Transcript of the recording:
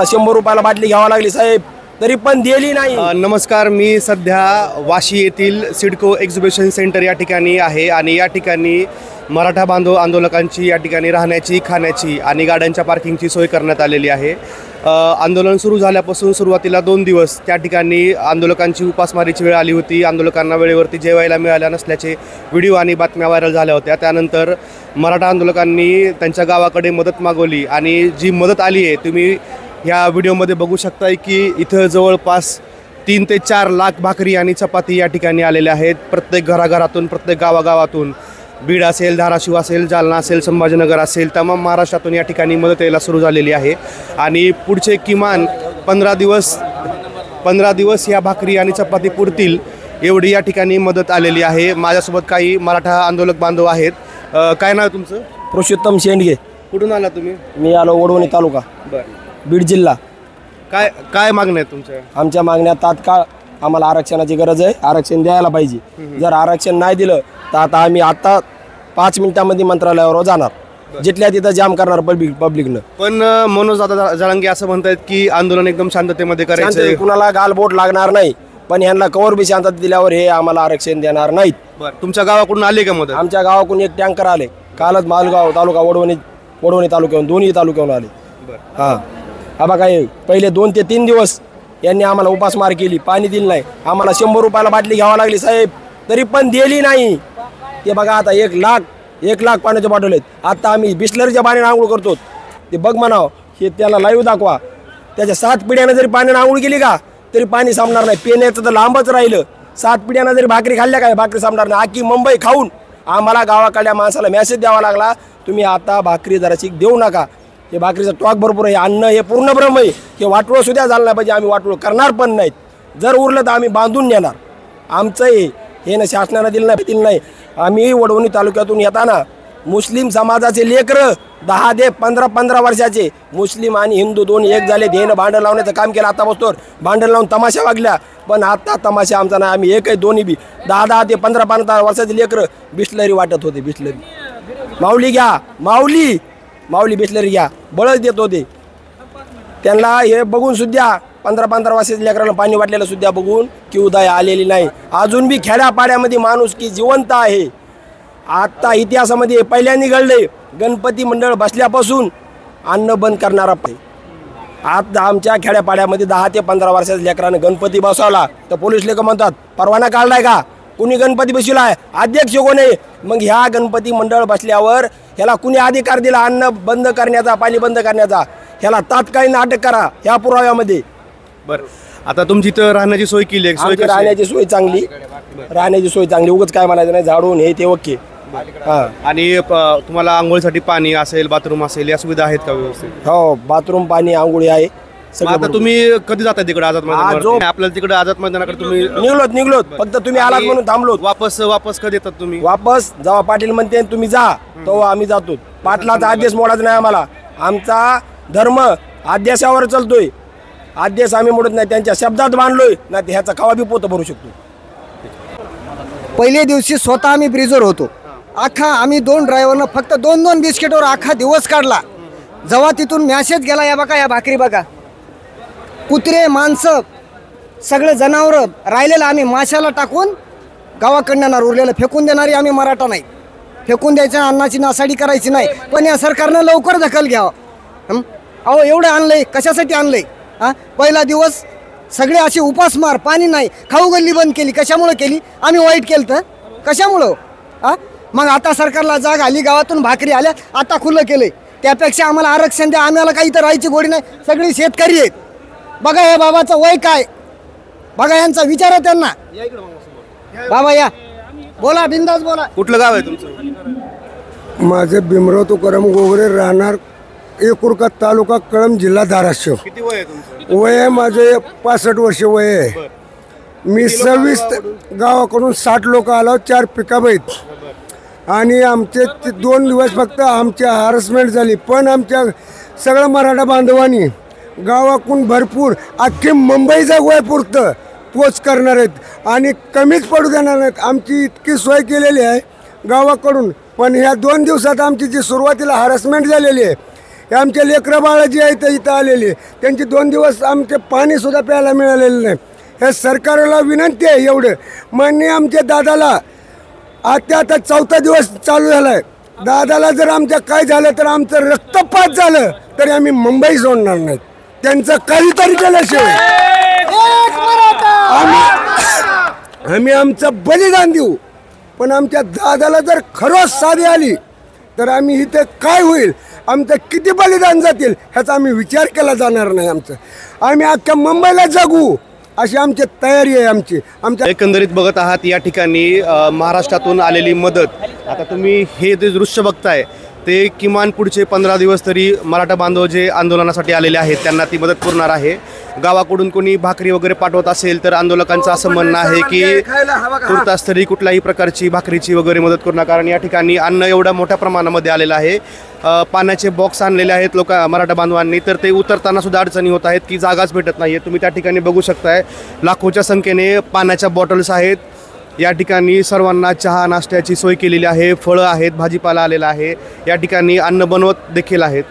आम्हाला 100 रुपयाला बाटली घ्यावी लागली साहेब, तरी पण दिली नाही। नमस्कार, मी सध्या वाशी येथील सिडको एक्झिबिशन सेंटर या ठिकाणी आहे आणि या ठिकाणी मराठा बांधव आंदोलकांची या ठिकाणी राहण्याची, खाण्याची आणि गाड्यांच्या पार्किंगची सोय करण्यात आलेली आहे। आंदोलन सुरू झाल्यापासून सुरुवातीला 2 दिवस त्या ठिकाणी आंदोलकांची उपासमारीची वेळ आली होती। आंदोलकांना वेळेवरती जेवायला मिळाल्या नसल्याचे व्हिडिओ आणि बातम्या व्हायरल झाल्या होत्या। त्यानंतर मराठा आंदोलकांनी त्यांच्या गावाकडे मदत मागवली आणि जी मदत आली आहे तुम्ही ह्या व्हिडिओमध्ये बघू शकताय की इथं जवळपास 3 ते 4 लाख भाकरी आणि चपाती या ठिकाणी आलेल्या आहेत। प्रत्येक घराघरातून, प्रत्येक गावागावातून, बीड असेल, धाराशिव असेल, जालना असेल, संभाजीनगर असेल, तमाम महाराष्ट्रातून या ठिकाणी मदत यायला सुरू झालेली आहे आणि पुढचे किमान 15 दिवस या भाकरी आणि चपाती पुरतील एवढी या ठिकाणी मदत आलेली आहे। माझ्यासोबत काही मराठा आंदोलक बांधव आहेत। काय नाव तुमचं? पुरुषोत्तम शेंडगे। कुठून आला तुम्ही? मी आलो वडवणी तालुका, बीड जिल्हा। काय मागण्या आहेत तुमच्या? आमच्या मागण्या तात्काळ आम्हाला आरक्षणाची गरज आहे, आरक्षण द्यायला पाहिजे। जर आरक्षण नाही दिलं तर आता 5 मिनिटांमध्ये मंत्रालयावर जाणार, जिथल्या तिथं जाम करणार पब्लिकनं। पण मनोज दादा जळंगे असं म्हणतात की आंदोलन एकदम शांततेमध्ये करायचं, कुणाला गालबोट लागणार नाही, पण यांना कवर बी शांतता दिल्यावर हे आम्हाला आरक्षण देणार नाहीत। तुमच्या गावाकडून आले का मदत? आमच्या गावाकडून एक टँकर आले कालच, मालगाव तालुका, वडवणी तालुक्याहून, दोन्ही तालुक्याहून आले। हा बघा, पहिले 2 ते 3 दिवस यांनी आम्हाला उपासमार केली, पाणी दिलं नाही। आम्हाला 100 रुपयाला बाटली घ्यावी लागली साहेब, तरी पण दिली नाही। ते बघा आता 1 लाख पाण्याच्या बॉटल आहेत। आता आम्ही बिस्लरीच्या पाण्याने आंघोळ करतो, ते बघ म्हणावं, हे त्याला लाईव्ह दाखवा। त्याच्या 7 पिढ्यानं जरी पाण्याने आंघोळ केली का तरी पाणी संपणार नाही। पिण्याचं तर लांबच राहिलं, 7 पिढ्यानं जरी भाकरी खाल्ल्या काय भाकरी संपणार नाही। आखी मुंबई खाऊन आम्हाला गावाकडल्या माणसाला मेसेज द्यावा लागला, तुम्ही आता भाकरी जराशी देऊ नका, हे भाकरीचा टॉक भरपूर आहे, अन्न हे पूर्ण ब्रह्म आहे, हे वाटोळं सुद्धा झालं नाही पाहिजे। आम्ही वाटोळं करणार पण नाहीत, जर उरलं तर आम्ही बांधून नेणार। आमचं हे ना शासनानं दिलं नाही। आम्ही वडवणी तालुक्यातून येताना मुस्लिम समाजाचे लेकरं 10 ते 15 वर्षाचे, मुस्लिम आणि हिंदू दोन्ही एक झाले, ध्येनं भांडण लावण्याचं काम केलं। आता बसतोर भांडण लावून तमाशा वागल्या, पण आता तमाशा आमचा नाही, आम्ही एक आहे, दोन्ही बी 10 ते 15 वर्षाचे लेकरं बिस्लरी वाटत होते। बिस्लरी माऊली घ्या, माऊली बिस्लरी घ्या, बळच देत होते त्यांना। हे बघून सुद्धा 15 वर्षाच्या लेकरांना पाणी वाटलेलं सुद्धा बघून की उदय आलेली नाही। अजून बी खेड्यापाड्यामध्ये माणूस की जिवंत आहे। आता इतिहासामध्ये पहिल्यांदा घडले, गणपती मंडळ बसल्यापासून अन्न बंद करणारा आता आमच्या खेड्यापाड्यामध्ये 10 ते 15 वर्षाच्या लेकरानं गणपती बसवला तर पोलीस लोक म्हणतात परवाना काढलाय का, कुणी गणपती बसवलाय, अध्यक्ष कोण आहे? मग ह्या गणपती मंडळ बसल्यावर ह्याला कुणी अधिकार दिला अन्न बंद करण्याचा, पाणी बंद करण्याचा? ह्याला तात्काळ अटक करा ह्या पुराव्यामध्ये। बरं, आता तुमची इथं राहण्याची सोय केली आहे? राहण्याची सोय चांगली, उगाच काय म्हणायचं नाही, झाडून हे ते ओके। आणि तुम्हाला आंघोळीसाठी पाणी असेल, बाथरूम असेल, या सुविधा आहेत का व्यवस्थित? हो, बाथरूम, पाणी, आंघोळी आहे सगळं। आता तुम्ही कधी जाता तिकडे आझाद मैदानावर? आपल्याला तिकडे आझाद मैदानाकडे तुम्ही निघलोत, फक्त तुम्ही आलात म्हणून थांबलो। वापस कधी येतात तुम्ही? वापस जेव्हा पाटील म्हणते तुम्ही जा तेव्हा आम्ही जातो। पाटलाचा आदेश मोडायचा नाही आम्हाला, आमचा धर्म आदेशावर चालतोय, आदेश आम्ही मोडत नाही, त्यांच्या शब्दात बांधलोय, नाही ह्याचा खवा बी पोत भरू शकतो। पहिल्या दिवशी स्वतः आम्ही ब्रिजवर होतो, आम्ही 2 ड्रायव्हरनं फक्त 2 बिस्किटवर अख्खा दिवस काढला। जेव्हा तिथून मॅसेज गेला, या बघा, या भाकरी बघा, कुत्रे, माणसं, सगळे जनावरं राहिलेलं आम्ही माशाला टाकून गावाकडनं येणार, उरलेलं फेकून देणारी आम्ही मराठा नाही, फेकून द्यायचं, अन्नाची नासाडी करायची नाही। पण या सरकारनं लवकर दखल घ्यावं। अहो, एवढं आणलंय, कशासाठी आणलंय? पहिला दिवस सगळे असे उपासमार, पाणी नाही, खाऊ गल्ली बंद केली, कशामुळं केली? आम्ही वाईट केलं तर कशामुळं? मग आता सरकारला जाग आली, गावातून भाकरी आल्या, आता खुलं केलंय, त्यापेक्षा आम्हाला आरक्षण द्या। आम्हाला काही इथं राहायची गोडी नाही, सगळी शेतकरी आहेत। बघा या बाबाचं वय काय, बघा यांचा विचार आहे त्यांना। बाबा या, बोला, बिंदास बोला। कुठलं गाव आहे तुमचं? माझे भीमराव तुकाराम गोगरे, राहणार एकुरका, तालुका कळंब, जिल्हा धाराशिव। किती वय आहे तुमचं? वय आहे माझे 65 वर्ष वय आहे। मी 26 गावाकडून 60 लोक आलो, 4 पिकअप आहेत आणि आमचे 2 दिवस फक्त आमची हॅरेसमेंट झाली। पण आमच्या सगळ्या मराठा बांधवांनी गावाकडून भरपूर अख्खी मुंबईचा वय पुरतं पोच करणार आहेत आणि कमीच पडू देणार नाहीत। आमची इतकी सोय केलेली आहे गावाकडून, पण ह्या 2 दिवसात आमची जी सुरुवातीला हॅरेसमेंट झालेली आहे हे आमचे लेकरं बाळं जी आहेत इथं आलेली त्यांची 2 दिवस आमचे पाणीसुद्धा प्यायला मिळालेलं नाही. हे सरकारला विनंती आहे एवढं. माननीय आमच्या दादाला आता 4था दिवस चालू झाला आहे. दादाला जर आमच्या काय झालं तर आमचं रक्तपात झालं तरी आम्ही मुंबई सोडणार नाहीत. त्यांचं काहीतरी केल्याशिवाय आम्ही आमचं बलिदान देऊ. पण आमच्या दादाला जर खरंच साधी आली तर आम्ही इथे काय होईल, आमचं किती बलिदान जातील ह्याचा आम्ही विचार केला जाणार नाही. आम्ही अख्ख्या मुंबईला जगू अशी आमची तयारी आहे. आमच्या एकंदरीत बघत आहात या ठिकाणी महाराष्ट्रातून आलेली मदत. आता तुम्ही हे जे दृश्य बघताय ते किमान पुढचे 15 दिवस तरी मराठा बांधव जे आंदोलनासाठी आलेले आहेत त्यांना ती मदत पुरणार आहे. गावाकडून कोणी भाकरी वगैरे पाठवत असेल तर आंदोलकांचं असं म्हणणं आहे की तुर्तास तरी कुठल्याही प्रकारची भाकरीची वगैरे मदत करू नका, कारण या ठिकाणी अन्न एवढ्या मोठ्या प्रमाणामध्ये आलेलं आहे. पाण्याचे बॉक्स आणलेले आहेत मराठा बांधवांनी, तर ते उतरताना सुद्धा अडचणी होत आहेत की जागाच भेटत नाही आहे. तुम्ही त्या ठिकाणी बघू शकताय लाखोच्या संख्येने पाण्याच्या बॉटल्स आहेत. या ठिकाणी सर्वांना चहा नाश्त्याची सोय केलेली आहे. फळं आहेत, भाजीपाला आलेला आहे. या ठिकाणी अन्न बनवत देखील आहेत.